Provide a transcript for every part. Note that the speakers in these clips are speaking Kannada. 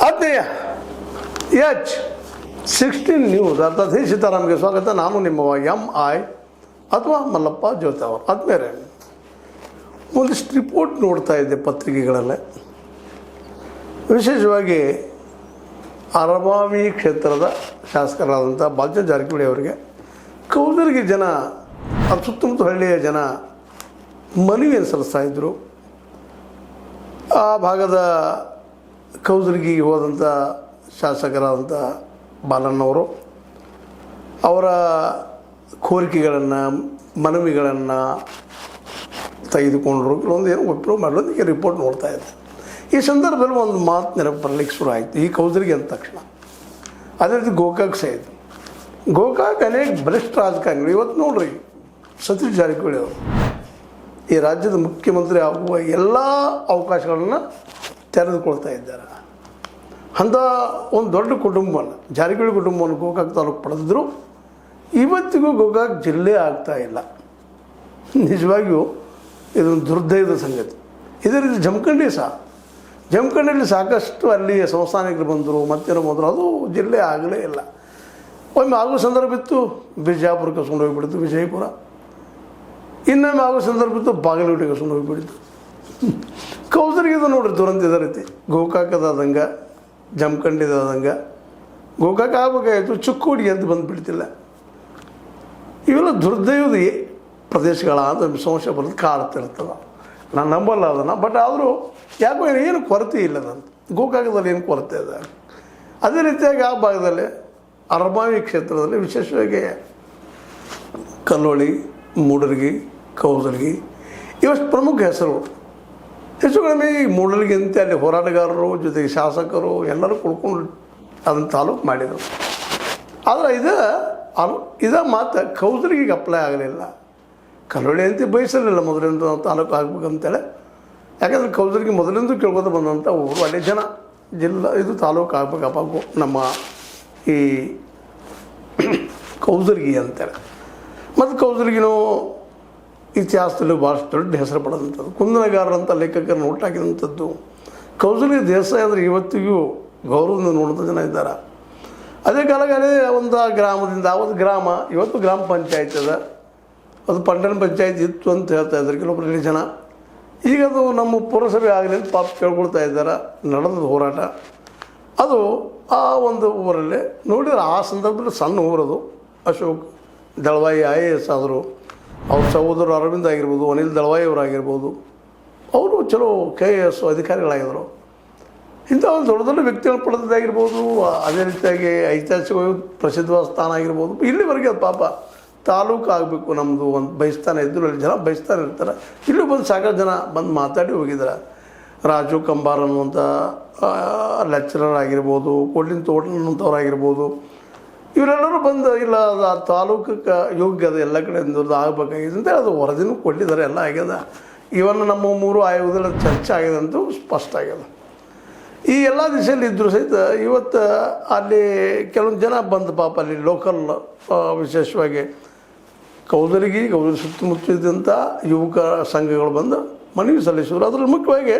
ಆತ್ಮೀಯ H16 ನ್ಯೂಸ್ ಅರ್ಥಾತ್ ಹೇ ಸೀತಾರಾಮ್ಗೆ ಸ್ವಾಗತ. ನಾನು ನಿಮ್ಮವ MI ಅಥವಾ ಮಲ್ಲಪ್ಪ ಜ್ಯೋತಿ ಅವರು. ಆದ್ಮೇಲೆ ಒಂದಿಷ್ಟು ರಿಪೋರ್ಟ್ ನೋಡ್ತಾ ಇದ್ದೆ ಪತ್ರಿಕೆಗಳಲ್ಲೇ, ವಿಶೇಷವಾಗಿ ಅರಬಾವಿ ಕ್ಷೇತ್ರದ ಶಾಸಕರಾದಂಥ ಬಾಲಚಂದ್ರ ಜಾರಕಿಹೊಳಿ ಅವರಿಗೆ ಕೌದಲಿಗೆ ಜನ, ಸುತ್ತಮುತ್ತ ಹಳ್ಳಿಯ ಜನ ಮನವಿಯನ್ನು ಸಲ್ಲಿಸ್ತಾಯಿದ್ರು. ಆ ಭಾಗದ ಕೌದಲಿಗೆ ಹೋದಂಥ ಶಾಸಕರಾದಂಥ ಬಾಲಣ್ಣವರು ಅವರ ಕೋರಿಕೆಗಳನ್ನು, ಮನವಿಗಳನ್ನು ತೆಗೆದುಕೊಂಡ್ರು. ಕೆಲವೊಂದು ಏನೋ ಒಬ್ಬರು ಮಾಡೋದಕ್ಕೆ ರಿಪೋರ್ಟ್ ನೋಡ್ತಾ ಇದ್ದೆ. ಈ ಸಂದರ್ಭದಲ್ಲಿ ಒಂದು ಮಾತು ನೆನಪು ಬರಲಿಕ್ಕೆ ಶುರು ಆಯಿತು. ಈ ಕೌದಲಿಗೆ ಅಂದ ತಕ್ಷಣ ಅದೇ ರೀತಿ ಗೋಕಾಕ್ ಸಹಿತ ಗೋಕಾಕ್ ಅನೇಕ ಬಲಿಷ್ಠ ರಾಜಕಾರಣಿಗಳು ಇವತ್ತು ನೋಡ್ರಿ, ಸತೀಶ್ ಜಾರಕಿಹೊಳಿ ಅವರು ಈ ರಾಜ್ಯದ ಮುಖ್ಯಮಂತ್ರಿ ಆಗುವ ಎಲ್ಲ ಅವಕಾಶಗಳನ್ನು ತೆರೆದುಕೊಳ್ತಾ ಇದ್ದಾರೆ. ಅಂಥ ಒಂದು ದೊಡ್ಡ ಕುಟುಂಬವನ್ನು, ಜಾರಕಿಹೊಳಿ ಕುಟುಂಬವನ್ನು ಗೋಕಾಕ್ ತಾಲೂಕು ಪಡೆದಿದ್ರು. ಇವತ್ತಿಗೂ ಗೋಕಾಕ್ ಜಿಲ್ಲೆ ಆಗ್ತಾ ಇಲ್ಲ. ನಿಜವಾಗಿಯೂ ಇದೊಂದು ದುರ್ದೈವದ ಸಂಗತಿ. ಇದೇ ರೀತಿ ಜಮಖಂಡಿಯಲ್ಲಿ ಸಾಕಷ್ಟು ಅಲ್ಲಿ ಸಂಸ್ಥಾನಿಕರು ಬಂದರು, ಮತ್ತೇನೋ ಬಂದರು, ಅದು ಜಿಲ್ಲೆ ಆಗಲೇ ಇಲ್ಲ. ಒಮ್ಮೆ ಆಗೋ ಸಂದರ್ಭ ಇತ್ತು, ಬಿಜಾಪುರ ಕಸ್ಕೊಂಡು ಹೋಗಿಬಿಡ್ತು, ವಿಜಯಪುರ. ಇನ್ನೊಮ್ಮೆ ಆಗೋ ಸಂದರ್ಭ ಇತ್ತು, ಬಾಗಲಕೋಟೆ ಕಸ್ಕೊಂಡು ಹೋಗಿಬಿಡ್ತು. ಕೌದಲಿಗೆ ನೋಡ್ರಿ ದುರಂತ ಇದೇ ರೀತಿ. ಗೋಕಾಕದಾದಂಗೆ, ಜಮಖಂಡಿದಾದಂಗೆ, ಗೋಕಾಕ ಆಗಬೇಕಾಯಿತು, ಚಿಕ್ಕೋಡಿ ಅಂತ ಬಂದುಬಿಡ್ತಿಲ್ಲ. ಇವೆಲ್ಲ ದುರ್ದೈವದ ಪ್ರದೇಶಗಳ ಅಂತ ಸಂಶಯ ಬರೋದು ಕಾಡ್ತಿರ್ತದೆ. ನಾನು ನಂಬಲ್ಲ ಅದನ್ನು. ಬಟ್ ಆದರೂ ಯಾಕೋ ಏನು ಕೊರತೆ ಇಲ್ಲ ನಂತ ಗೋಕಾಕದಲ್ಲಿ ಏನು ಕೊರತೆ ಇದೆ. ಅದೇ ರೀತಿಯಾಗಿ ಆ ಭಾಗದಲ್ಲಿ ಅರಬಾವಿ ಕ್ಷೇತ್ರದಲ್ಲಿ ವಿಶೇಷವಾಗಿ ಕಲ್ಲೋಳಿ, ಮೂಡಲಗಿ, ಕೌದಲಿಗೆ ಇವಷ್ಟು ಪ್ರಮುಖ ಹೆಸರು. ಹೆಚ್ಚು ಕಡಿಮೆ ಈ ಮೂಡಲಗಿ ಅಂತ ಅಲ್ಲಿ ಹೋರಾಟಗಾರರು ಜೊತೆಗೆ ಶಾಸಕರು ಎಲ್ಲರೂ ಕುಡ್ಕೊಂಡು ಅದನ್ನು ತಾಲೂಕು ಮಾಡಿದರು. ಆದರೆ ಇದ ಮಾತು ಕೌದಲಿಗೆ ಅಪ್ಲೈ ಆಗಲಿಲ್ಲ. ಕಲ್ಲೋಳಿ ಅಂತ ಬಯಸಲಿಲ್ಲ ಮೊದಲಿಂದ ನಾವು ತಾಲೂಕು ಆಗ್ಬೇಕಂತೇಳಿ. ಯಾಕಂದರೆ ಕೌದಲಿಗೆ ಮೊದಲಿಂದ ಕೇಳ್ಕೊತ ಬಂದಂಥ ಊರು, ಅಲ್ಲಿ ಜನ ಇದು ತಾಲೂಕು ಆಗ್ಬೇಕಪ್ಪ ನಮ್ಮ ಈ ಕೌದಲಿಗೆ ಅಂತೇಳಿ. ಮತ್ತು ಕೌದಲಿಗಿನೂ ಇತಿಹಾಸದಲ್ಲಿ ಭಾಳಷ್ಟು ದೊಡ್ಡ ಹೆಸರು ಪಡೆದಂಥದ್ದು. ಕುಂದನಗಾರರಂಥ ಲೇಖಕರನ್ನು ಹುಟ್ಟಾಕಿದಂಥದ್ದು. ಕೌದಲಿಗೆ ದೇಸಾಯಿ ಅಂದರೆ ಇವತ್ತಿಗೂ ಗೌರವದಿಂದ ನೋಡಿದ ಜನ ಇದ್ದಾರೆ. ಅದೇ ಕಾಲಗಾಲೇ ಒಂದು ಗ್ರಾಮದಿಂದ ಒಂದು ಗ್ರಾಮ ಇವತ್ತು ಗ್ರಾಮ ಪಂಚಾಯತ್ ಅದ. ಅದು ಪಟ್ಟಣ ಪಂಚಾಯತ್ ಇತ್ತು ಅಂತ ಹೇಳ್ತಾ ಇದ್ದಾರೆ ಕೆಲವೊಬ್ಬರಲ್ಲಿ ಜನ. ಈಗ ಅದು ನಮ್ಮ ಪುರಸಭೆ ಆಗಲಿ ಅಂತ ಪಾಪ ಕೇಳ್ಕೊಳ್ತಾ ಇದ್ದಾರೆ. ನಡೆದ ಹೋರಾಟ ಅದು ಆ ಒಂದು ಊರಲ್ಲೇ ನೋಡಿದ್ರೆ ಆ ಸಂದರ್ಭದಲ್ಲಿ ಸಣ್ಣ ಊರದು. ಅಶೋಕ್ ದಳವಾಯಿ IAS ಆದರು. ಅವ್ರ ಸಹೋದರರು ಅರವಿಂದ್ ಆಗಿರ್ಬೋದು, ಅನಿಲ್ ದಳವಾಯಿ ಅವರಾಗಿರ್ಬೋದು, ಅವರು ಚಲೋ KAS ಅಧಿಕಾರಿಗಳಾಗಿದ್ದರು. ಇಂಥ ಒಂದು ದೊಡ್ಡ ದೊಡ್ಡ ವ್ಯಕ್ತಿಗಳು ಪಡೆದಾಗಿರ್ಬೋದು. ಅದೇ ರೀತಿಯಾಗಿ ಐತಿಹಾಸಿಕ ಪ್ರಸಿದ್ಧವಾದ ಸ್ಥಾನ ಆಗಿರ್ಬೋದು. ಇಲ್ಲಿವರೆಗೆ ಅದು ಪಾಪ ತಾಲೂಕು ಆಗಬೇಕು ನಮ್ಮದು ಒಂದು ಬಯಸ್ತಾನೆ ಇದ್ದರು. ಅಲ್ಲಿ ಜನ ಬಯಸ್ತಾನೆ ಇರ್ತಾರೆ. ಇಲ್ಲೂ ಬಂದು ಸಾಕಷ್ಟು ಜನ ಬಂದು ಮಾತಾಡಿ ಹೋಗಿದ್ದಾರೆ. ರಾಜು ಕಂಬಾರ್ ಅನ್ನುವಂಥ ಲೆಕ್ಚರರ್ ಆಗಿರ್ಬೋದು, ಕೊಡ್ಲಿನ ತೋಟ ಅನ್ನುವಂಥವ್ರಾಗಿರ್ಬೋದು, ಇವರೆಲ್ಲರೂ ಬಂದು ಇಲ್ಲ ಅದು ಆ ತಾಲೂಕಕ್ಕೆ ಯೋಗ್ಯ ಅದು ಎಲ್ಲ ಕಡೆಯಿಂದ ಆಗಬೇಕಾಗಿದೆ ಅಂತೇಳಿ ಅದು ವರದಿನೂ ಕೊಟ್ಟಿದ್ದಾರೆ. ಎಲ್ಲ ಆಗ್ಯದ. ಇವನ್ ನಮ್ಮ 3 ಆಯೋಗದಲ್ಲಿ ಚರ್ಚೆ ಆಗಿದೆ ಅಂತೂ ಸ್ಪಷ್ಟ ಆಗ್ಯದ. ಈ ಎಲ್ಲ ದಿಶೆಯಲ್ಲಿ ಇದ್ದರೂ ಸಹಿತ ಇವತ್ತು ಅಲ್ಲಿ ಕೆಲವೊಂದು ಜನ ಬಂದು ಪಾಪ ಅಲ್ಲಿ ಲೋಕಲ್ ವಿಶೇಷವಾಗಿ ಕೌದಲಿಗೆ ಸುತ್ತಮುತ್ತಿದ್ದಂಥ ಯುವಕ ಸಂಘಗಳು ಬಂದು ಮನವಿ ಸಲ್ಲಿಸಿದ್ರು. ಅದರಲ್ಲಿ ಮುಖ್ಯವಾಗಿ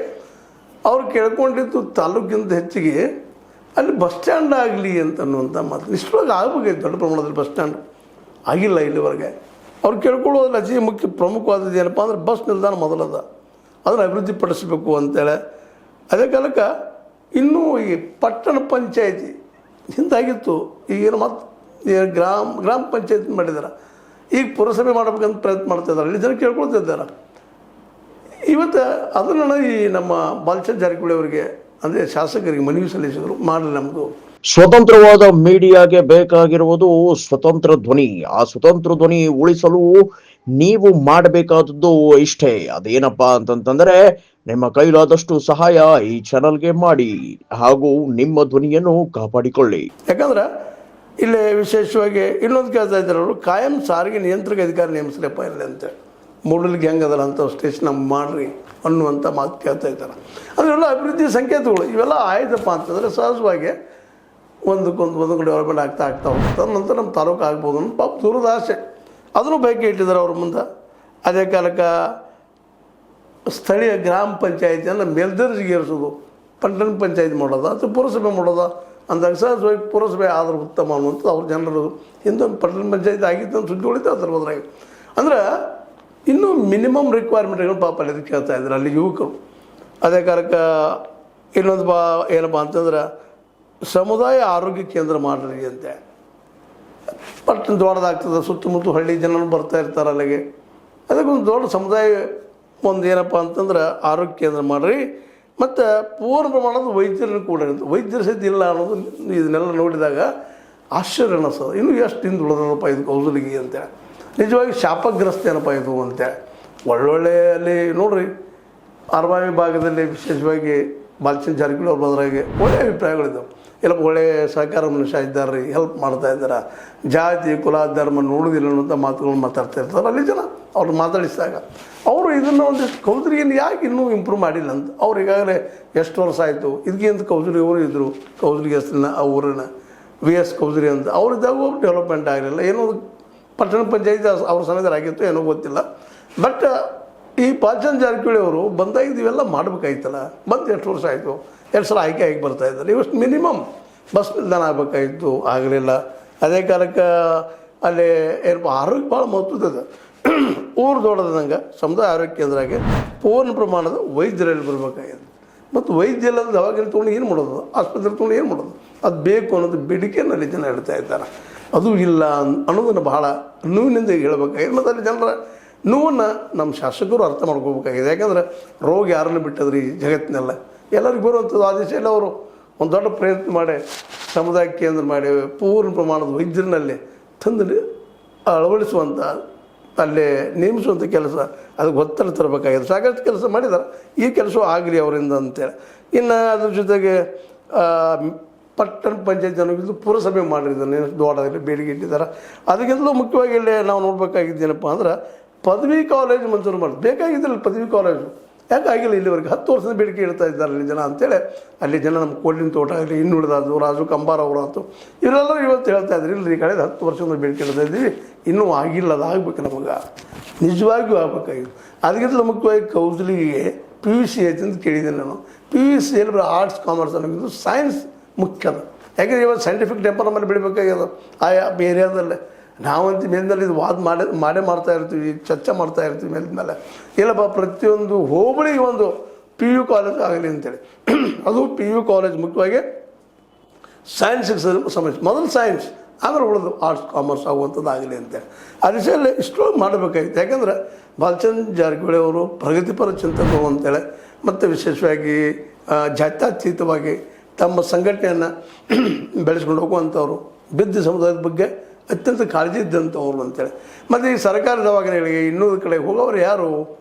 ಅವ್ರು ಕೇಳ್ಕೊಂಡಿದ್ದು ತಾಲೂಕಿಂತ ಹೆಚ್ಚಿಗೆ ಅಲ್ಲಿ ಬಸ್ ಸ್ಟ್ಯಾಂಡ್ ಆಗಲಿ ಅಂತನ್ನುವಂಥ ಮಾತು. ನಿಷ್ಠವಾಗಿ ಆಗಬೇಕಾಯ್ತು. ದೊಡ್ಡ ಪ್ರಮಾಣದಲ್ಲಿ ಬಸ್ ಸ್ಟ್ಯಾಂಡ್ ಆಗಿಲ್ಲ ಇಲ್ಲಿವರೆಗೆ. ಅವ್ರು ಕೇಳ್ಕೊಳ್ಳೋದ್ರಲ್ಲಿ ಅತಿ ಮುಖ್ಯ ಪ್ರಮುಖವಾದದ್ದು ಏನಪ್ಪ ಅಂದರೆ ಬಸ್ ನಿಲ್ದಾಣ ಮೊದಲದ, ಅದನ್ನು ಅಭಿವೃದ್ಧಿ ಪಡಿಸಬೇಕು ಅಂತೇಳಿ. ಅದೇ ಕಾಲಕ್ಕೆ ಇನ್ನೂ ಈ ಪಟ್ಟಣ ಪಂಚಾಯತಿ ಹಿಂದಾಗಿತ್ತು. ಈಗೇನು ಮತ್ತು ಗ್ರಾಮ ಪಂಚಾಯತಿ ಮಾಡಿದ್ದಾರೆ. ಈಗ ಪುರಸಭೆ ಮಾಡಬೇಕಂತ ಪ್ರಯತ್ನ ಮಾಡ್ತಿದ್ದಾರೆ. ಅಲ್ಲಿ ಜನ ಕೇಳ್ಕೊಳ್ತಿದ್ದಾರೆ. ಇವತ್ತು ಅದನ್ನು ಈ ನಮ್ಮ ಬಾಲಚಂದ್ರ ಜಾರಕಿಹೊಳಿ ಅವರಿಗೆ ಅಂದರೆ ಶಾಸಕರಿಗೆ ಮನವಿ ಸಲ್ಲಿಸಿದ್ರು. ಮಾಡಲಿ ನಮ್ಮದು ಸ್ವತಂತ್ರವಾದ ಮೀಡಿಯಾಗೆ ಬೇಕಾಗಿರುವುದು ಸ್ವತಂತ್ರ ಧ್ವನಿ. ಆ ಸ್ವತಂತ್ರ ಧ್ವನಿ ಉಳಿಸಲು ನೀವು ಮಾಡಬೇಕಾದದ್ದು ಇಷ್ಟೇ. ಅದೇನಪ್ಪಾ ಅಂತಂತಂದ್ರೆ ನಿಮ್ಮ ಕೈಲಾದಷ್ಟು ಸಹಾಯ ಈ ಚಾನಲ್ಗೆ ಮಾಡಿ ಹಾಗೂ ನಿಮ್ಮ ಧ್ವನಿಯನ್ನು ಕಾಪಾಡಿಕೊಳ್ಳಿ. ಯಾಕಂದ್ರೆ ಇಲ್ಲಿ ವಿಶೇಷವಾಗಿ ಇನ್ನೊಂದು ಕೇಳ್ತಾ ಇದ್ದಾರೆ ಅವರು, ಕಾಯಂ ಸಾರಿಗೆ ನಿಯಂತ್ರಕ ಅಧಿಕಾರಿ ನೇಮಿಸಲಪ್ಪ ಇರಲಿ ಅಂತೇಳಿ. ಮೂಡಲಿಗೆ ಹೆಂಗದಲ್ಲ ಅಂತ ಸ್ಟೇಷನ್ ಮಾಡ್ರಿ ಅನ್ನುವಂಥ ಮಾತು ಕೇಳ್ತಾ ಇದ್ದಾರೆ. ಅದೆಲ್ಲ ಅಭಿವೃದ್ಧಿ ಸಂಕೇತಗಳು. ಇವೆಲ್ಲ ಆಯ್ತಪ್ಪ ಅಂತಂದರೆ ಸಹಜವಾಗಿ ಒಂದಕ್ಕೊಂದು ಡೆವಲಪ್ಮೆಂಟ್ ಆಗ್ತಾ ಹೋಗ್ತದೆ. ನಂತರ ನಮ್ಮ ತಾಲೂಕು ಆಗ್ಬೋದು ಅನ್ನೋ ಪಾಪ ದೂರದ ಆಸೆ. ಅದನ್ನು ಬೈಕೆ ಇಟ್ಟಿದ್ದಾರೆ ಅವ್ರ ಮುಂದೆ. ಅದೇ ಕಾಲಕ್ಕೆ ಸ್ಥಳೀಯ ಗ್ರಾಮ ಪಂಚಾಯಿತಿಯನ್ನು ಮೇಲ್ದರ್ಜೆಗೇರಿಸೋದು ಪಟ್ಟಣ ಪಂಚಾಯತ್ ಮಾಡೋದ ಅಥವಾ ಪುರಸಭೆ ಮಾಡೋದ ಅಂದಾಗ ಸಹಜವಾಗಿ ಪುರಸಭೆ ಆದ್ರೆ ಉತ್ತಮ ಅನ್ನುವಂಥದ್ದು ಅವ್ರ ಜನರು ಹಿಂದೊಂದು ಪಟ್ಟಣ ಪಂಚಾಯತ್ ಆಗಿತ್ತು ಅಂತ ಸುದ್ದಿ ಹೊಳಿತು ಅದ್ರ ಹೋದ್ರಾಗ ಅಂದ್ರೆ ಇನ್ನೂ ಮಿನಿಮಮ್ ರಿಕ್ವೈರ್ಮೆಂಟ್ಗಳು ಪಾಪ ಅಲ್ಲಿ ಕೇಳ್ತಾ ಇದ್ರು ಅಲ್ಲಿ ಯುವಕರು. ಅದೇ ಕಾರಕ್ಕೆ ಇನ್ನೊಂದು ಏನಪ್ಪ ಅಂತಂದ್ರೆ ಸಮುದಾಯ ಆರೋಗ್ಯ ಕೇಂದ್ರ ಮಾಡಿರಿ ಅಂತೆ. ಪಟ್ಟಣ ದೊಡ್ಡದಾಗ್ತದೆ, ಸುತ್ತಮುತ್ತ ಹಳ್ಳಿ ಜನರು ಬರ್ತಾ ಇರ್ತಾರೆ ಅಲ್ಲಿಗೆ. ಅದಕ್ಕೊಂದು ದೊಡ್ಡ ಸಮುದಾಯ ಒಂದು ಏನಪ್ಪ ಅಂತಂದ್ರೆ ಆರೋಗ್ಯ ಕೇಂದ್ರ ಮಾಡಿರಿ. ಮತ್ತು ಪೂರ್ಣ ಪ್ರಮಾಣದ ವೈದ್ಯರನ್ನು ಕೂಡ ವೈದ್ಯರ ಸಹಿತ ಇಲ್ಲ ಅನ್ನೋದು ಇದನ್ನೆಲ್ಲ ನೋಡಿದಾಗ ಆಶ್ಚರ್ಯ ಅನ್ನಿಸ್ತದೆ. ಇನ್ನೂ ಎಷ್ಟು ಹಿಂದುಳಿದಪ್ಪ ಇದು ಕೌಸಲಿಗೆ ಅಂತೇಳಿ. ನಿಜವಾಗಿ ಶಾಪಗ್ರಸ್ತ ಏನಪ್ಪ ಇದು ಅಂತೇಳಿ. ಒಳ್ಳೊಳ್ಳೆ ಅಲ್ಲಿ ನೋಡ್ರಿ ಅರಬಾವಿ ಭಾಗದಲ್ಲಿ ವಿಶೇಷವಾಗಿ ಬಾಲಚಂದ್ರ ಜಾರಕಿಹೊಳಿ ಅವ್ರ ಬದ್ರಾಗೆ ಒಳ್ಳೆಯ ಅಭಿಪ್ರಾಯಗಳಿದ್ದಾವೆ. ಎಲ್ಲಪ್ಪ ಒಳ್ಳೆಯ ಸಹಕಾರ ಮನುಷ್ಯ ಇದ್ದಾರೆ, ಹೆಲ್ಪ್ ಮಾಡ್ತಾ ಇದ್ದಾರೆ, ಜಾತಿ ಕುಲ ಧರ್ಮ ನೋಡೋದಿಲ್ಲ ಅನ್ನೋಂಥ ಮಾತುಗಳನ್ನು ಮಾತಾಡ್ತಾ ಇರ್ತಾರೆ ಅಲ್ಲಿ ಜನ. ಅವ್ರು ಮಾತಾಡಿಸಿದಾಗ ಅವರು ಇದನ್ನು ಒಂದಿಷ್ಟು ಕೌಸಲಿಗೆಯನ್ನು ಯಾಕೆ ಇನ್ನೂ ಇಂಪ್ರೂವ್ ಮಾಡಿಲ್ಲ ಅಂತ. ಅವ್ರು ಈಗಾಗಲೇ ಎಷ್ಟು ವರ್ಷ ಆಯಿತು ಇದಕ್ಕಿಂತ ಕೌಸಲಿ ಅವರು ಇದ್ದರು, ಕೌಸಲಿಗೆ ಹೆಸರಿನ ಆ ಊರಿನ VS ಕೌಸಲಿ ಅಂತ. ಅವರಿದ್ದಾಗ ಡೆವಲಪ್ಮೆಂಟ್ ಆಗಲಿಲ್ಲ. ಏನೋ ಪಟ್ಟಣ ಪಂಚಾಯತ್ ಅವ್ರ ಸಮಯದಲ್ಲಾಗಿತ್ತು ಏನೋ ಗೊತ್ತಿಲ್ಲ. ಬಟ್ ಈ ಬಾಲಚಂದ್ರ ಜಾರಕಿಹೊಳಿ ಅವರು ಬಂದಾಗ ಇವೆಲ್ಲ ಮಾಡಬೇಕಾಯ್ತಲ್ಲ. ಬಂದು ಎಷ್ಟು ವರ್ಷ ಆಯಿತು, 2 ಸಲ ಆಯ್ಕೆ ಆಗಿ ಬರ್ತಾ ಇದ್ದಾರೆ. ಇವಷ್ಟು ಮಿನಿಮಮ್ ಬಸ್ ನಿಲ್ದಾಣ ಆಗಬೇಕಾಗಿತ್ತು, ಆಗಲಿಲ್ಲ. ಅದೇ ಕಾಲಕ್ಕೆ ಅಲ್ಲಿ ಏನಪ್ಪ ಆರೋಗ್ಯ ಭಾಳ ಮಹತ್ವದ ಊರು ದೊಡ್ಡದಂಗೆ ಸಮುದಾಯ ಆರೋಗ್ಯ ಕೇಂದ್ರಕ್ಕೆ ಪೂರ್ಣ ಪ್ರಮಾಣದ ವೈದ್ಯರಲ್ಲಿ ಬರಬೇಕಾಗಿದೆ. ಮತ್ತು ವೈದ್ಯ ಇಲ್ಲದ ದವಾಖಾನೆ ತೊಗೊಂಡು ಏನು ಮಾಡೋದು, ಆಸ್ಪತ್ರೆ ತೊಗೊಂಡು ಏನು ಮಾಡೋದು, ಅದು ಬೇಕು ಅನ್ನೋದು ಬೇಡಿಕೆಯಲ್ಲಿ ಜನ ಹೇಳ್ತಾ ಇದ್ದಾರೆ. ಅದು ಇಲ್ಲ ಅನ್ನೋದನ್ನು ಬಹಳ ನೋವಿನಿಂದ ಹೇಳಬೇಕಾಗಿದೆ. ಮತ್ತು ಅಲ್ಲಿ ಜನರ ನೋವನ್ನು ನಮ್ಮ ಶಾಸಕರು ಅರ್ಥ ಮಾಡ್ಕೋಬೇಕಾಗಿದೆ. ಯಾಕಂದ್ರೆ ರೋಗ ಯಾರನ್ನು ಬಿಟ್ಟದ್ರಿ ಜಗತ್ತಿನೆಲ್ಲ ಎಲ್ಲರಿಗೂ ಬರುವಂಥದ್ದು ಆದೇಶ ಎಲ್ಲ ಅವರು ಒಂದು ದೊಡ್ಡ ಪ್ರಯತ್ನ ಮಾಡಿ ಸಮುದಾಯ ಕೇಂದ್ರ ಮಾಡಿ ಪೂರ್ಣ ಪ್ರಮಾಣದ ವೈದ್ಯರನ್ನಲ್ಲಿ ತಂದು ಅಳವಡಿಸುವಂಥ ಅಲ್ಲೇ ನೇಮಿಸುವಂಥ ಕೆಲಸ ಅದಕ್ಕೆ ಒತ್ತಡ ತರಬೇಕಾಗಿದೆ. ಸಾಕಷ್ಟು ಕೆಲಸ ಮಾಡಿದ್ದಾರೆ. ಈ ಕೆಲಸ ಆಗಲಿ ಅವರಿಂದ ಅಂತೇಳಿ. ಇನ್ನು ಅದ್ರ ಜೊತೆಗೆ ಪಟ್ಟಣ ಪಂಚಾಯತ್ ಜನಗಿಂತ ಪುರಸಭೆ ಮಾಡಿದ್ದಾರೆ, ದೊಡ್ಡದಾಗಲಿ ಬೇಡಿಕೆ ಇಟ್ಟಿದ್ದಾರೆ. ಅದಕ್ಕಿಂತಲೂ ಮುಖ್ಯವಾಗಿ ಇಲ್ಲಿ ನಾವು ನೋಡ್ಬೇಕಾಗಿದ್ದೇನಪ್ಪ ಅಂದ್ರೆ ಪದವಿ ಕಾಲೇಜು ಮಂಜೂರು ಮಾಡೋದು ಬೇಕಾಗಿದ್ದಿಲ್ಲ. ಪದವಿ ಕಾಲೇಜು ಯಾಕೆ ಆಗಿಲ್ಲ ಇಲ್ಲಿವರೆಗೆ? 10 ವರ್ಷದ ಬೇಡಿಕೆ ಇಡ್ತಾ ಇದ್ದಾರೆ ಅಲ್ಲಿ ಜನ ಅಂತೇಳಿ. ಅಲ್ಲಿ ಜನ ನಮ್ಮ ಕೋಲಿನ ತೋಟ ಆಗಲಿ, ಇನ್ನುಳಿದಾದ್ರು ರಾಜು ಕಂಬಾರ ಅವರಾಯ್ತು, ಇವರೆಲ್ಲರೂ ಇವತ್ತು ಹೇಳ್ತಾ ಇದ್ರು ಇಲ್ಲರಿ ಕಳೆದ 10 ವರ್ಷದಿಂದ ಬೇಡಿಕೆ ಇಡ್ತಾ ಇದ್ದೀವಿ, ಇನ್ನೂ ಆಗಿಲ್ಲ. ಅದು ಆಗಬೇಕು, ನಮಗೆ ನಿಜವಾಗಿಯೂ ಆಗಬೇಕಾಗಿತ್ತು. ಅದಕ್ಕಿಂತಲೂ ಮುಖ್ಯವಾಗಿ ಕೌಸಲಿಗೆ PUC ಐತೆ ಅಂತ ಕೇಳಿದ್ದೀನಿ ನಾನು. PUC ಎಲ್ಲಿ ಆರ್ಟ್ಸ್ ಕಾಮರ್ಸ್ ಅನ್ನೋದು ಸೈನ್ಸ್ ಮುಖ್ಯ ಅದ. ಯಾಕೆಂದರೆ ಇವತ್ತು ಸೈಂಟಿಫಿಕ್ ಟೆಂಪರ್ ನಮ್ಮಲ್ಲಿ ಬೆಳಿಬೇಕಾಗ್ಯದ ಆಯಾ ಏರಿಯಾದಲ್ಲೇ. ನಾವಂತ ಮೇಲಿನಲ್ಲಿ ಇದು ವಾದ ಮಾಡೇ ಮಾಡ್ತಾ ಇರ್ತೀವಿ, ಚರ್ಚೆ ಮಾಡ್ತಾ ಇರ್ತೀವಿ ಮೇಲಿನ ಇಲ್ಲಪ್ಪ ಪ್ರತಿಯೊಂದು ಹೋಬಳಿಗೆ ಒಂದು PU ಕಾಲೇಜ್ ಆಗಲಿ ಅಂತೇಳಿ. ಅದು PU ಕಾಲೇಜ್ ಮುಖ್ಯವಾಗಿ ಸೈನ್ಸಿಗೆ ಸಮಸ್ಯೆ, ಮೊದಲು ಸೈನ್ಸ್ ಆಮೇಲೆ ಉಳಿದು ಆರ್ಟ್ಸ್ ಕಾಮರ್ಸ್ ಆಗುವಂಥದ್ದು ಆಗಲಿ ಅಂತೇಳಿ. ಆ ದಿಶೆಯಲ್ಲಿ ಇಷ್ಟು ಮಾಡಬೇಕಾಗಿತ್ತು. ಯಾಕಂದ್ರೆ ಬಾಲಚಂದ್ರ ಜಾರಕಿಹೊಳಿ ಅವರು ಪ್ರಗತಿಪರ ಚಿಂತಕರು ಅಂತೇಳಿ ಮತ್ತು ವಿಶೇಷವಾಗಿ ಜಾತ್ಯತೀತವಾಗಿ ತಮ್ಮ ಸಂಘಟನೆಯನ್ನು ಬೆಳೆಸ್ಕೊಂಡು ಹೋಗುವಂಥವ್ರು, ಬಿದ್ದ ಸಮುದಾಯದ ಬಗ್ಗೆ ಅತ್ಯಂತ ಕಾಳಜಿ ಇದ್ದಂಥವ್ರು ಅಂತೇಳಿ. ಮತ್ತು ಈ ಸರ್ಕಾರಿ ದವಾಖಾನೆಗಳಿಗೆ ಇನ್ನೂರು ಕಡೆ ಹೋಗೋರು ಯಾರು?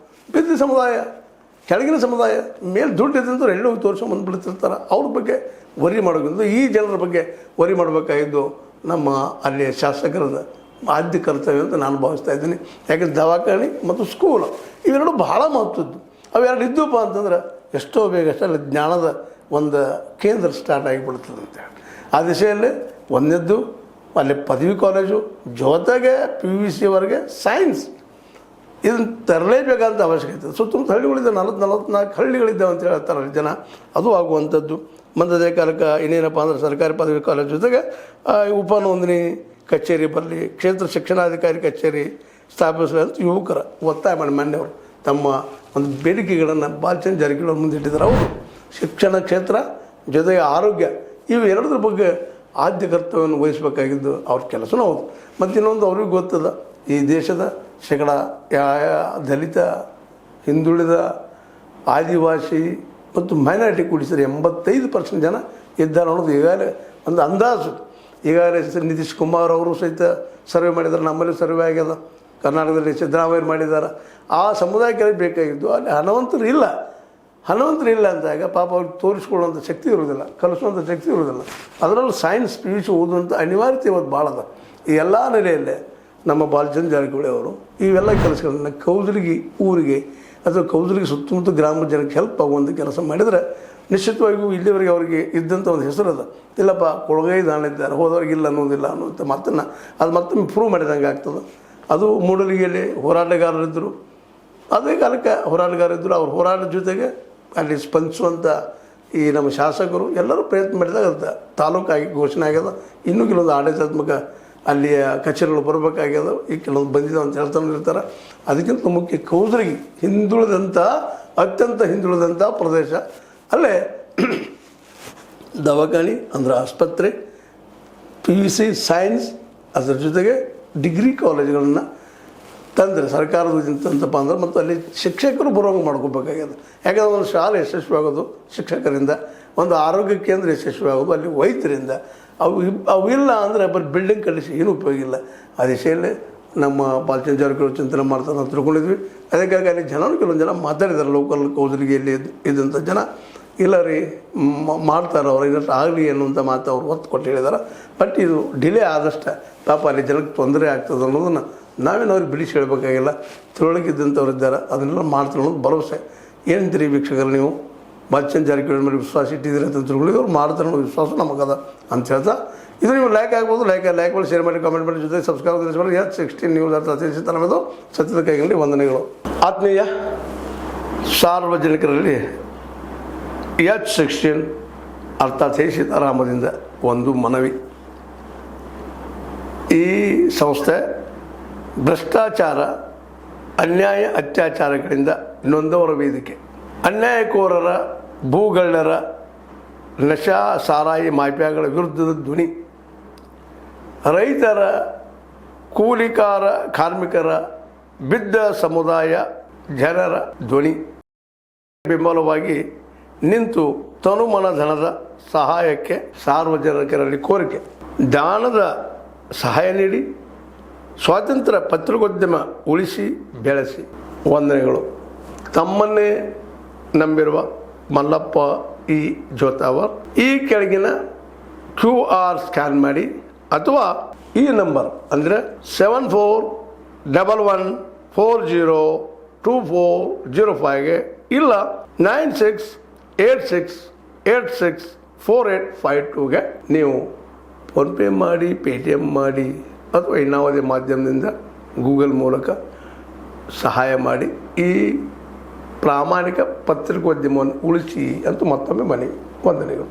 ಬಿದ್ದ ಸಮುದಾಯ, ಕೆಳಗಿನ ಸಮುದಾಯ. ಮೇಲೆ ದುಡ್ಡು ಇದ್ದಂಥವ್ರು ಎಲ್ಲೋ ತೋರಿಸ್ಕೊಂಡು ಬಂದುಬಿಡ್ತಿರ್ತಾರೆ. ಅವ್ರ ಬಗ್ಗೆ ವರಿ ಮಾಡೋದು, ಈ ಜನರ ಬಗ್ಗೆ ವರಿ ಮಾಡಬೇಕಾಗಿದ್ದು ನಮ್ಮ ಅಲ್ಲಿ ಶಾಸಕರದ ಆದ್ಯ ಕರ್ತವ್ಯ ಅಂತ ನಾನು ಭಾವಿಸ್ತಾ ಇದ್ದೀನಿ. ಯಾಕಂದ್ರೆ ದವಾಖಾನೆ ಮತ್ತು ಸ್ಕೂಲು ಇವೆರಡು ಭಾಳ ಮಹತ್ವದ್ದು. ಅವೆರಡು ಇದ್ದಪ್ಪ ಅಂತಂದ್ರೆ ಎಷ್ಟೋ ಬೇಗ ಅಷ್ಟಲ್ಲಿ ಜ್ಞಾನದ ಒಂದು ಕೇಂದ್ರ ಸ್ಟಾರ್ಟ್ ಆಗಿಬಿಡ್ತದೆ ಅಂತೇಳಿ. ಆ ದಿಶೆಯಲ್ಲಿ ಒಂದನೇದ್ದು ಅಲ್ಲಿ ಪದವಿ ಕಾಲೇಜು ಜೊತೆಗೆ PUCವರೆಗೆ ಸೈನ್ಸ್ ಇದನ್ನು ತರಲೇಬೇಕಂತ ಅವಶ್ಯಕತೆ. ಸುತ್ತಮುತ್ತ ಹಳ್ಳಿಗಳಿದ್ದ 44 ಹಳ್ಳಿಗಳಿದ್ದಾವೆ ಅಂತ ಹೇಳ್ತಾರೆ ಅಲ್ಲಿ ಜನ. ಅದು ಆಗುವಂಥದ್ದು. ಮತ್ತು ಅದೇ ಕಾಲಕ್ಕೆ ಇನ್ನೇನಪ್ಪ ಅಂದ್ರೆ ಸರ್ಕಾರಿ ಪದವಿ ಕಾಲೇಜ್ ಜೊತೆಗೆ ಉಪನೋಂದಣಿ ಕಚೇರಿ ಬರಲಿ, ಕ್ಷೇತ್ರ ಶಿಕ್ಷಣಾಧಿಕಾರಿ ಕಚೇರಿ ಸ್ಥಾಪಿಸಲಿ ಅಂತ ಯುವಕರ ಒತ್ತಾಯ ಮಾಡಿ ಮೊನ್ನೆಯವರು ತಮ್ಮ ಒಂದು ಬೇಡಿಕೆಗಳನ್ನು ಬಾಲಚಂದ್ರ ಜಾರಕಿಹೊಳಿ ಮುಂದಿಟ್ಟಿದ್ದಾರೆ. ಅವರು ಶಿಕ್ಷಣ ಕ್ಷೇತ್ರ ಜೊತೆಗೆ ಆರೋಗ್ಯ ಇವು ಎರಡರ ಬಗ್ಗೆ ಆದ್ಯ ಕರ್ತವ್ಯವನ್ನು ವಹಿಸಬೇಕಾಗಿದ್ದು ಅವ್ರ ಕೆಲಸನೂ ಹೌದು. ಮತ್ತು ಇನ್ನೊಂದು ಅವ್ರಿಗೆ ಗೊತ್ತದ, ಈ ದೇಶದ ಶೇಕಡ ದಲಿತ, ಹಿಂದುಳಿದ, ಆದಿವಾಸಿ ಮತ್ತು ಮೈನಾರಿಟಿ ಕೂಡಿಸಿದ್ರೆ 85% ಜನ ಇದ್ದಾರೆ ಅನ್ನೋದು ಈಗಾಗಲೇ ಒಂದು ಅಂದಾಜು. ಈಗಾಗಲೇ ನಿತೀಶ್ ಕುಮಾರ್ ಅವರು ಸಹಿತ ಸರ್ವೆ ಮಾಡಿದ್ದಾರೆ, ನಮ್ಮಲ್ಲಿ ಸರ್ವೆ ಆಗ್ಯದ, ಕರ್ನಾಟಕದಲ್ಲಿ ಸಿದ್ದರಾಮಯ್ಯ ಮಾಡಿದ್ದಾರೆ. ಆ ಸಮುದಾಯಕ್ಕೆ ಬೇಕಾಗಿದ್ದು ಅಲ್ಲಿ ಹಣವಂತರು ಇಲ್ಲ ಅಂದಾಗ ಪಾಪ ಅವ್ರಿಗೆ ತೋರಿಸ್ಕೊಳ್ಳುವಂಥ ಶಕ್ತಿ ಇರೋದಿಲ್ಲ, ಕಲಿಸುವಂಥ ಶಕ್ತಿ ಇರೋದಿಲ್ಲ. ಅದರಲ್ಲೂ ಸೈನ್ಸ್ PUC ಓದುವಂಥ ಅನಿವಾರ್ಯತೆ ಇವತ್ತು ಭಾಳ ಅದ. ಈ ಎಲ್ಲ ನೆಲೆಯಲ್ಲೇ ನಮ್ಮ ಬಾಲಚಂದ್ರ ಜಾರಕಿಹೊಳಿ ಅವರು ಇವೆಲ್ಲ ಕೆಲಸಗಳನ್ನ ಕೌಸಲಿಗೆ ಊರಿಗೆ ಅಥವಾ ಕೌಸಲಿಗೆ ಸುತ್ತಮುತ್ತ ಗ್ರಾಮದ ಜನಕ್ಕೆ ಹೆಲ್ಪ್ ಆಗುವಂಥ ಕೆಲಸ ಮಾಡಿದರೆ ನಿಶ್ಚಿತವಾಗಿಯೂ ಇಲ್ಲಿವರೆಗೆ ಅವರಿಗೆ ಇದ್ದಂಥ ಒಂದು ಹೆಸರದ ಇಲ್ಲಪ್ಪ ಕೊಳಗೈ ದಾಣಿದ್ದಾರೆ ಹೋದವ್ರಿಗಿಲ್ಲ ಅನ್ನೋದಿಲ್ಲ ಅನ್ನುವಂಥ ಮಾತನ್ನು ಅದು ಮತ್ತೊಮ್ಮೆ ಪ್ರೂವ್ ಮಾಡಿದಂಗೆ ಆಗ್ತದೆ. ಅದು ಮೂಡಲಿಗೆಯಲ್ಲಿ ಹೋರಾಟಗಾರರಿದ್ದರು, ಅದೇ ಕಾಲಕ್ಕೆ ಹೋರಾಟಗಾರರಿದ್ದರು. ಅವ್ರ ಹೋರಾಟದ ಜೊತೆಗೆ ಅಲ್ಲಿ ಸ್ಪಂದಿಸುವಂಥ ಈ ನಮ್ಮ ಶಾಸಕರು ಎಲ್ಲರೂ ಪ್ರಯತ್ನ ಮಾಡಿದಾಗ ಅದು ತಾಲೂಕಾಗಿ ಘೋಷಣೆ ಆಗ್ಯದ. ಇನ್ನೂ ಕೆಲವೊಂದು ಆಡಳಿತಾತ್ಮಕ ಅಲ್ಲಿಯ ಕಚೇರಿಗಳು ಬರಬೇಕಾಗ್ಯದ, ಈಗ ಕೆಲವೊಂದು ಬಂದಿದ್ದಾವೆ ಅಂತ ಹೇಳ್ತಾನೆ ಇರ್ತಾರೆ. ಅದಕ್ಕಿಂತ ಮುಖ್ಯ ಕೌಸಲಗಿ ಹಿಂದುಳಿದಂಥ ಅತ್ಯಂತ ಹಿಂದುಳಿದಂಥ ಪ್ರದೇಶ. ಅಲ್ಲೇ ದವಾಖಾನೆ ಅಂದ್ರೆ ಆಸ್ಪತ್ರೆ, PUC ಸೈನ್ಸ್, ಅದರ ಜೊತೆಗೆ ಡಿಗ್ರಿ ಕಾಲೇಜ್ಗಳನ್ನು ತಂದರೆ ಸರ್ಕಾರದಿಂತಂತಪ್ಪ ಅಂದ್ರೆ ಮತ್ತು ಅಲ್ಲಿ ಶಿಕ್ಷಕರು ಬರೋಂಗೆ ಮಾಡ್ಕೋಬೇಕಾಗ್ಯದ. ಯಾಕಂದ್ರೆ ಒಂದು ಶಾಲೆ ಯಶಸ್ವಿ ಆಗೋದು ಶಿಕ್ಷಕರಿಂದ, ಒಂದು ಆರೋಗ್ಯ ಕೇಂದ್ರ ಯಶಸ್ವಿ ಆಗೋದು ಅಲ್ಲಿ ವೈದ್ಯರಿಂದ. ಅವು ಇಲ್ಲ ಅಂದರೆ ಬರೀ ಬಿಲ್ಡಿಂಗ್ ಕಟ್ಟಿಸಿ ಏನೂ ಉಪಯೋಗ ಇಲ್ಲ. ಆ ದಿಶೆಯಲ್ಲೇ ನಮ್ಮ ಬಾಲಚಂದ್ರ ಜಾರಕಿಹೊಳಿ ಚಿಂತನೆ ಮಾಡ್ತಾರೆ ನಾವು ತಿಳ್ಕೊಂಡಿದ್ವಿ. ಅದಕ್ಕಾಗಿ ಅಲ್ಲಿ ಜನರು ಕೆಲವೊಂದು ಜನ ಮಾತಾಡಿದ್ದಾರೆ, ಲೋಕಲ್ ಕೌಸಲಗಿಯಲ್ಲಿ ಇದ್ದಂಥ ಜನ ಇಲ್ಲ ರೀ ಮಾಡ್ತಾರೆ ಅವ್ರು, ಇನ್ನಷ್ಟು ಆಗಲಿ ಅನ್ನುವಂಥ ಮಾತು ಅವ್ರು ಒತ್ತು ಕೊಟ್ಟು ಹೇಳಿದ್ದಾರೆ. ಬಟ್ ಇದು ಡಿಲೇ ಆದಷ್ಟು ಪಾಪ ಅಲ್ಲಿ ಜನಕ್ಕೆ ತೊಂದರೆ ಆಗ್ತದೆ ಅನ್ನೋದನ್ನು ನಾವೇನು ಅವ್ರಿಗೆ ಬಿಡಿಸಿ ಹೇಳಬೇಕಾಗಿಲ್ಲ. ತಿಳುವಳಿಕಿದ್ದಂಥವ್ರು ಇದ್ದಾರೆ, ಅದನ್ನೆಲ್ಲ ಮಾಡ್ತಾರೆ ಅನ್ನೋದು ಭರವಸೆ. ಏನಂತೀರಿ ವೀಕ್ಷಕರು ನೀವು? ಬಾಲಚಂದ್ರ ಜಾರಕಿಹೊಳಿ ಮೇಲೆ ವಿಶ್ವಾಸ ಇಟ್ಟಿದ್ದೀರಿ ಅಂತ ತಿಳ್ಕೊಳ್ಳಿ, ಅವ್ರು ಮಾಡ್ತಾರೆ ಅನ್ನೋ ವಿಶ್ವಾಸ ನಮಗದ ಅಂತ ಹೇಳ್ತಾ, ಇದು ನೀವು ಲೈಕ್ ಆಗ್ಬೋದು. ಲೈಕ್ ಮಾಡಿ, ಶೇರ್ ಮಾಡಿ, ಕಾಮೆಂಟ್ ಮಾಡಿ, ಜೊತೆ ಸಬ್ಸ್ಕ್ರೈಬ್ ಮಾಡಿ. H16 ನ್ಯೂಸ್ ಅಂತ ತಿಳಿಸಿದ ಸತ್ಯದ ಕೈಗಳಲ್ಲಿ ವಂದನೆಗಳು. ಆತ್ಮೀಯ ಸಾರ್ವಜನಿಕರಲ್ಲಿ H16 ಅರ್ಥಾತ್ ಸೀತಾರಾಮದಿಂದ ಒಂದು ಮನವಿ. ಈ ಸಂಸ್ಥೆ ಭ್ರಷ್ಟಾಚಾರ, ಅನ್ಯಾಯ, ಅತ್ಯಾಚಾರಗಳಿಂದ ನೊಂದವರ ವೇದಿಕೆ. ಅನ್ಯಾಯಕೋರರ, ಭೂಗಳ್ಳರ, ನಶಾ ಸಾರಾಯಿ ಮಾಫಿಯಾಗಳ ವಿರುದ್ಧದ ಧ್ವನಿ. ರೈತರ, ಕೂಲಿಕಾರ, ಕಾರ್ಮಿಕರ, ಬಿದ್ದ ಸಮುದಾಯ ಜನರ ಧ್ವನಿ. ಬೆಂಬಲವಾಗಿ ನಿಂತು ತನುಮನ ಧನದ ಸಹಾಯಕ್ಕೆ ಸಾರ್ವಜನಿಕರಲ್ಲಿ ಕೋರಿಕೆ. ದಾನದ ಸಹಾಯ ನೀಡಿ ಸ್ವಾತಂತ್ರ್ಯ ಪತ್ರಿಕೋದ್ಯಮ ಉಳಿಸಿ ಬೆಳೆಸಿ. ವಂದನೆಗಳು. ತಮ್ಮನ್ನೇ ನಂಬಿರುವ ಮಲ್ಲಪ್ಪ ಇ ಜೋತಾವರ್. ಈ ಕೆಳಗಿನ QR ಸ್ಕ್ಯಾನ್ ಮಾಡಿ ಅಥವಾ ಈ ನಂಬರ್ ಅಂದರೆ 7411402405ಗೆ ಇಲ್ಲ 9686864852ಗೆ ನೀವು ಫೋನ್ಪೇ ಮಾಡಿ, ಪೇಟಿಎಮ್ ಮಾಡಿ ಅಥವಾ ಇನ್ನಾವುದೇ ಮಾಧ್ಯಮದಿಂದ ಗೂಗಲ್ ಮೂಲಕ ಸಹಾಯ ಮಾಡಿ ಈ ಪ್ರಾಮಾಣಿಕ ಪತ್ರಿಕೋದ್ಯಮವನ್ನು ಉಳಿಸಿ ಅಂತ ಮತ್ತೊಮ್ಮೆ ಮನವಿ. ವಂದನೆಗಳು.